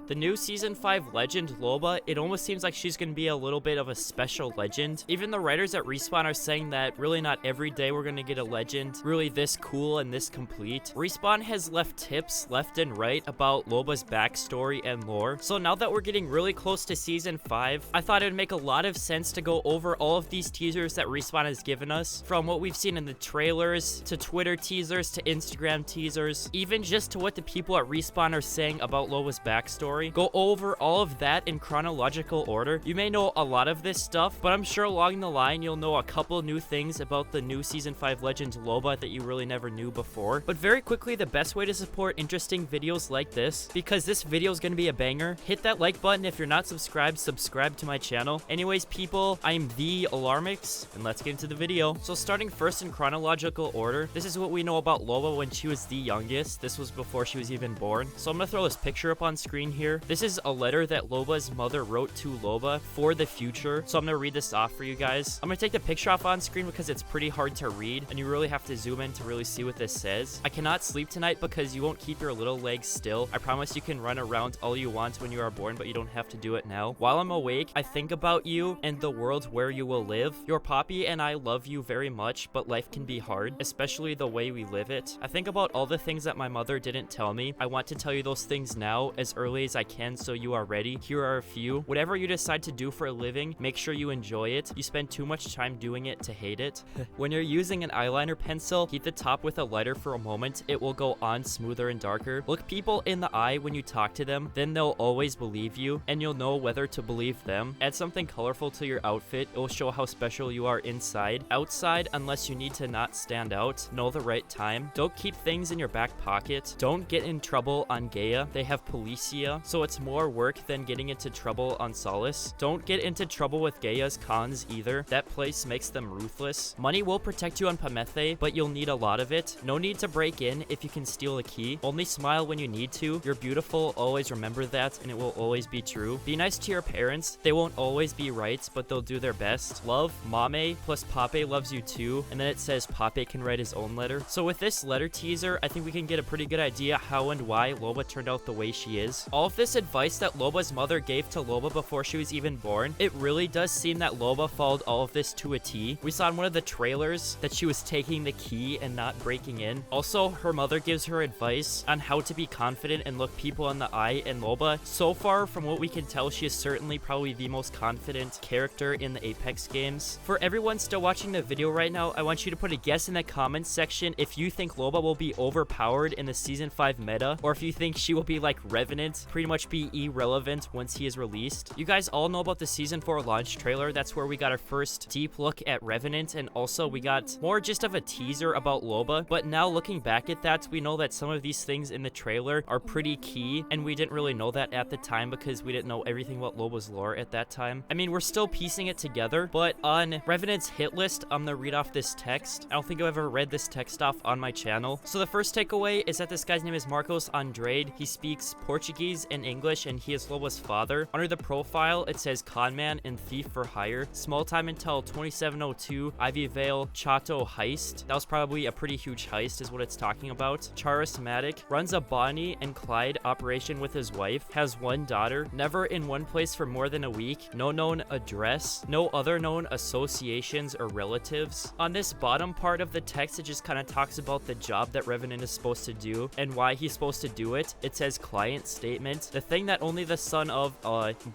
The new Season 5 legend, Loba, it almost seems like she's gonna be a little bit of a special legend. Even the writers at Respawn are saying that really not every day we're gonna get a legend really this cool and this complete. Respawn has left tips left and right about Loba's backstory and lore. So now that we're getting really close to Season 5, I thought it would make a lot of sense to go over all of these teasers that Respawn has given us, from what we've seen in the trailers, to Twitter teasers, to Instagram teasers, even just to what the people at Respawn are saying about Loba's backstory. Go over all of that in chronological order. You may know a lot of this stuff, but I'm sure along the line you'll know a couple new things about the new Season 5 legend Loba that you really never knew before. But very quickly, the best way to support interesting videos like this, because this video is going to be a banger, hit that like button. If you're not subscribed, subscribe to my channel. Anyways, people, I'm the Alarmix, and let's get into the video. So starting first in chronological order, this is what we know about Loba when she was the youngest. This was before she was even born. So I'm going to throw this picture up on screen here. This is a letter that Loba's mother wrote to Loba for the future. So I'm going to read this off for you guys. I'm going to take the picture off on screen because it's pretty hard to read, and you really have to zoom in to really see what this says. I cannot sleep tonight because you won't keep your little legs still. I promise you can run around all you want when you are born, but you don't have to do it now. While I'm awake, I think about you and the world where you will live. Your Poppy and I love you very much, but life can be hard, especially the way we live it. I think about all the things that my mother didn't tell me. I want to tell you those things now as early as I can so you are ready. Here are a few. Whatever you decide to do for a living, make sure you enjoy it. You spend too much time doing it to hate it. When you're using an eyeliner pencil, heat the top with a lighter for a moment. It will go on smoother and darker. Look people in the eye when you talk to them, then they'll always believe you, and you'll know whether to believe them. Add something colorful to your outfit. It will show how special you are inside. Outside, unless you need to not stand out. Know the right time. Don't keep things in your back pocket. Don't get in trouble on Gaia. They have Policia, so it's more work than getting into trouble on Solace. Don't get into trouble with Gaia's cons either. That place makes them ruthless. Money will protect you on Pamethe, but you'll need a lot of it. No need to break in if you can steal a key. Only smile when you need to. You're beautiful, always remember that, and it will always be true. Be nice to your parents. They won't always be right, but they'll do their best. Love, Mame, plus Pape loves you too. And then it says Pape can write his own letter. So with this letter teaser, I think we can get a pretty good idea how and why Loba turned out the way she is. All of this advice that Loba's mother gave to Loba before she was even born, it really does seem that Loba followed all of this to a T. We saw in one of the trailers that she was taking the key and not breaking in. Also, her mother gives her advice on how to be confident and look people in the eye, and Loba, so far from what we can tell, she is certainly probably the most confident character in the Apex games. For everyone still watching the video right now, I want you to put a guess in the comments section if you think Loba will be overpowered in the Season 5 meta, or if you think she will be like Revenant, pretty much be irrelevant once he is released. You guys all know about the Season 4 launch trailer. That's where we got our first deep look at Revenant, and also we got more just of a teaser about Loba. But now looking back at that, we know that some of these things in the trailer are pretty key, and we didn't really know that at the time because we didn't know everything about Loba's lore at that time. I mean, we're still piecing it together, but on Revenant's hit list, I'm gonna read off this text. I don't think I've ever read this text off on my channel. So the first takeaway is that this guy's name is Marcos Andrade. He speaks Portuguese and English, and he is Loba's father. Under the profile, it says conman and thief for hire. Small time until 2702, Ivy Vale Chateau heist. That was probably a pretty huge heist is what it's talking about. Charismatic, runs a Bonnie and Clyde operation with his wife, has one daughter, never in one place for more than a week, no known address, no other known associations or relatives. On this bottom part of the text, it just kind of talks about the job that Revenant is supposed to do and why he's supposed to do it. It says client statement. The thing that only the son of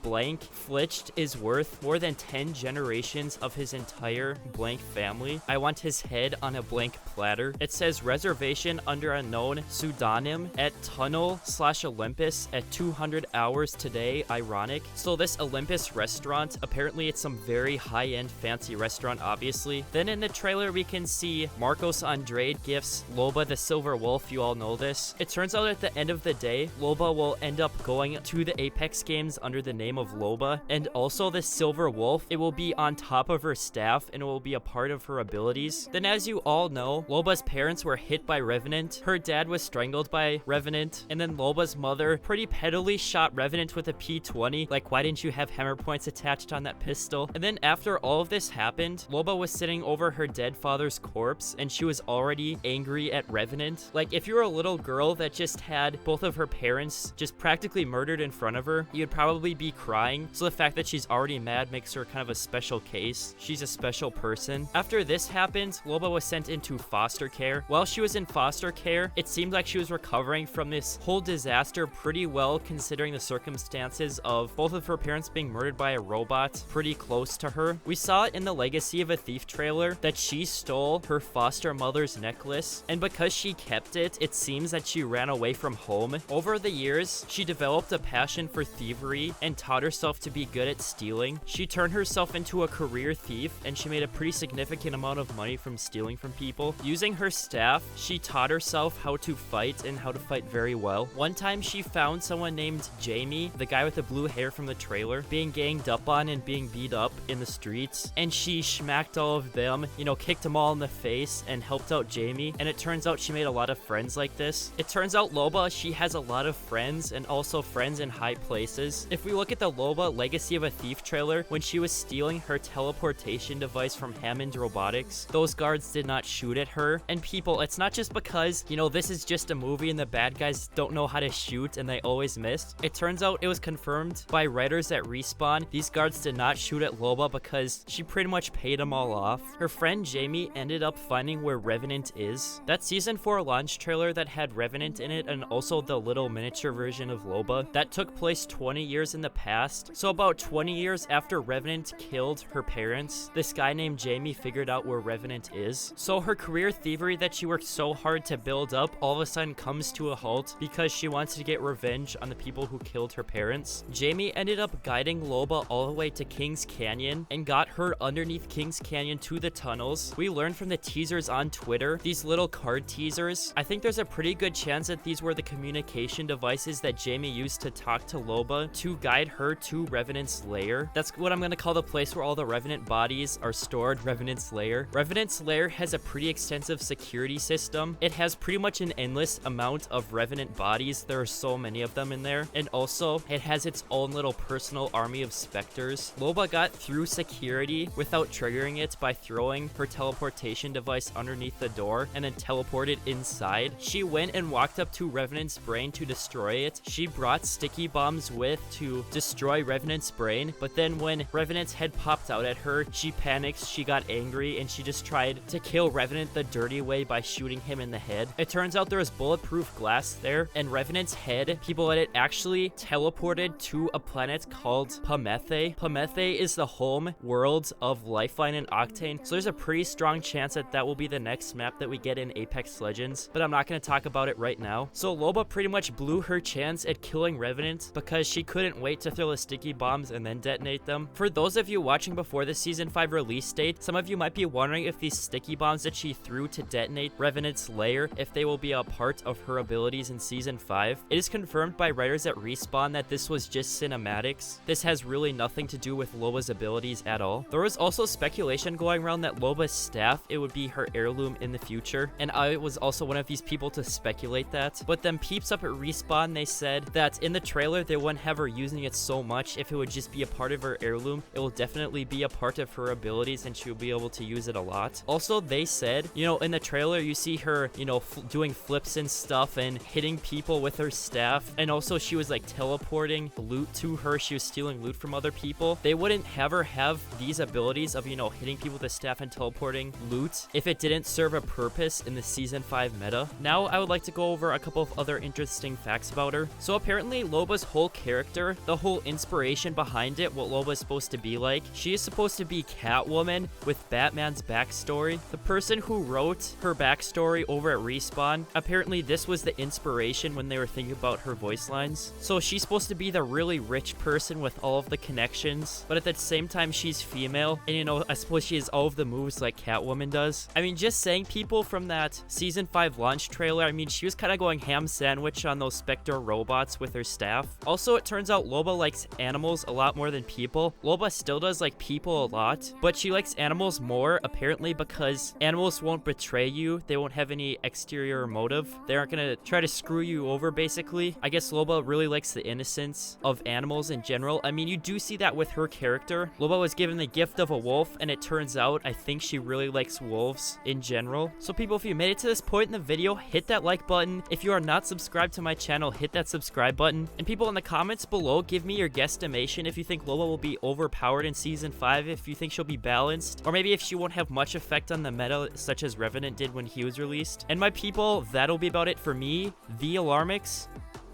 blank flitched is worth more than 10 generations of his entire blank family. I want his head on a blank platter. It says reservation under a known pseudonym at Tunnel/Olympus at 200 hours today. Ironic. So this Olympus restaurant, apparently it's some very high-end fancy restaurant, obviously. Then in the trailer we can see Marcos Andrade gifts Loba the Silver Wolf. You all know this. It turns out at the end of the day, Loba will end up going to the Apex games under the name of Loba, and also the Silver Wolf, it will be on top of her staff and it will be a part of her abilities. Then as you all know, Loba's parents were hit by Revenant. Her dad was strangled by Revenant, and then Loba's mother pretty pettily shot Revenant with a P20. Like, why didn't you have hammer points attached on that pistol? And then after all of this happened, Loba was sitting over her dead father's corpse and she was already angry at Revenant. Like, if you're a little girl that just had both of her parents just practically practically murdered in front of her, you'd probably be crying. So the fact that she's already mad makes her kind of a special case. She's a special person. After this happened, Loba was sent into foster care. While she was in foster care, it seemed like she was recovering from this whole disaster pretty well, considering the circumstances of both of her parents being murdered by a robot pretty close to her. We saw it in the Legacy of a Thief trailer that she stole her foster mother's necklace, and because she kept it, it seems that she ran away from home. Over the years, she developed a passion for thievery and taught herself to be good at stealing. She turned herself into a career thief, and she made a pretty significant amount of money from stealing from people. Using her staff, she taught herself how to fight and how to fight very well. One time she found someone named Jamie, the guy with the blue hair from the trailer, being ganged up on and being beat up in the streets, and she smacked all of them, you know, kicked them all in the face and helped out Jamie. And it turns out she made a lot of friends like this. It turns out Loba, she has a lot of friends and also friends in high places. If we look at the Loba Legacy of a Thief trailer, when she was stealing her teleportation device from Hammond Robotics, those guards did not shoot at her. And people, it's not just because, you know, this is just a movie and the bad guys don't know how to shoot and they always missed. It turns out it was confirmed by writers at Respawn. These guards did not shoot at Loba because she pretty much paid them all off. Her friend Jamie ended up finding where Revenant is. That season 4 launch trailer that had Revenant in it and also the little miniature version of Loba, that took place 20 years in the past. So about 20 years after Revenant killed her parents, this guy named Jamie figured out where Revenant is. So her career thievery that she worked so hard to build up all of a sudden comes to a halt because she wants to get revenge on the people who killed her parents. Jamie ended up guiding Loba all the way to Kings Canyon and got her underneath Kings Canyon to the tunnels. We learned from the teasers on Twitter, these little card teasers, I think there's a pretty good chance that these were the communication devices that Jamie used to talk to Loba to guide her to Revenant's Lair. That's what I'm going to call the place where all the Revenant bodies are stored, Revenant's Lair. Revenant's Lair has a pretty extensive security system. It has pretty much an endless amount of Revenant bodies. There are so many of them in there. And also, it has its own little personal army of specters. Loba got through security without triggering it by throwing her teleportation device underneath the door and then teleported inside. She went and walked up to Revenant's brain to destroy it. She brought sticky bombs with to destroy Revenant's brain, but then when Revenant's head popped out at her, she panicked, she got angry, and she just tried to kill Revenant the dirty way by shooting him in the head. It turns out there was bulletproof glass there, and Revenant's head, people, it actually teleported to a planet called Pamethe. Pamethe is the home world of Lifeline and Octane, so there's a pretty strong chance that that will be the next map that we get in Apex Legends, but I'm not going to talk about it right now. So Loba pretty much blew her chance at killing Revenant because she couldn't wait to throw the sticky bombs and then detonate them. For those of you watching before the Season 5 release date, some of you might be wondering if these sticky bombs that she threw to detonate Revenant's Lair, if they will be a part of her abilities in Season 5. It is confirmed by writers at Respawn that this was just cinematics. This has really nothing to do with Loba's abilities at all. There was also speculation going around that Loba's staff, it would be her heirloom in the future, and I was also one of these people to speculate that. But then peeps up at Respawn, they said that in the trailer they wouldn't have her using it so much if it would just be a part of her heirloom. It will definitely be a part of her abilities and she'll be able to use it a lot. Also, they said, you know, in the trailer you see her, you know, doing flips and stuff and hitting people with her staff, and also she was like teleporting loot to her. She was stealing loot from other people. They wouldn't have her have these abilities of, you know, hitting people with the staff and teleporting loot if it didn't serve a purpose in the Season 5 meta. Now I would like to go over a couple of other interesting facts about her. So apparently Loba's whole character, the whole inspiration behind it, what Loba's supposed to be like, she is supposed to be Catwoman with Batman's backstory. The person who wrote her backstory over at Respawn, apparently this was the inspiration when they were thinking about her voice lines. So she's supposed to be the really rich person with all of the connections, but at the same time she's female, and you know, I suppose she has all of the moves like Catwoman does. I mean, just saying, people, from that Season 5 launch trailer, I mean, she was kind of going ham sandwich on those Spectre robots with her staff. Also, it turns out Loba likes animals a lot more than people. Loba still does like people a lot, but she likes animals more, apparently, because animals won't betray you. They won't have any exterior motive. They aren't gonna try to screw you over, basically. I guess Loba really likes the innocence of animals in general. I mean, you do see that with her character. Loba was given the gift of a wolf, and it turns out I think she really likes wolves in general. So people, if you made it to this point in the video, hit that like button. If you are not subscribed to my channel, hit that subscribe subscribe button. And people in the comments below, give me your guesstimation if you think Loba will be overpowered in Season 5, if you think she'll be balanced, or maybe if she won't have much effect on the meta such as Revenant did when he was released. And my people, that'll be about it for me, the Alarmix,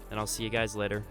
and I'll see you guys later.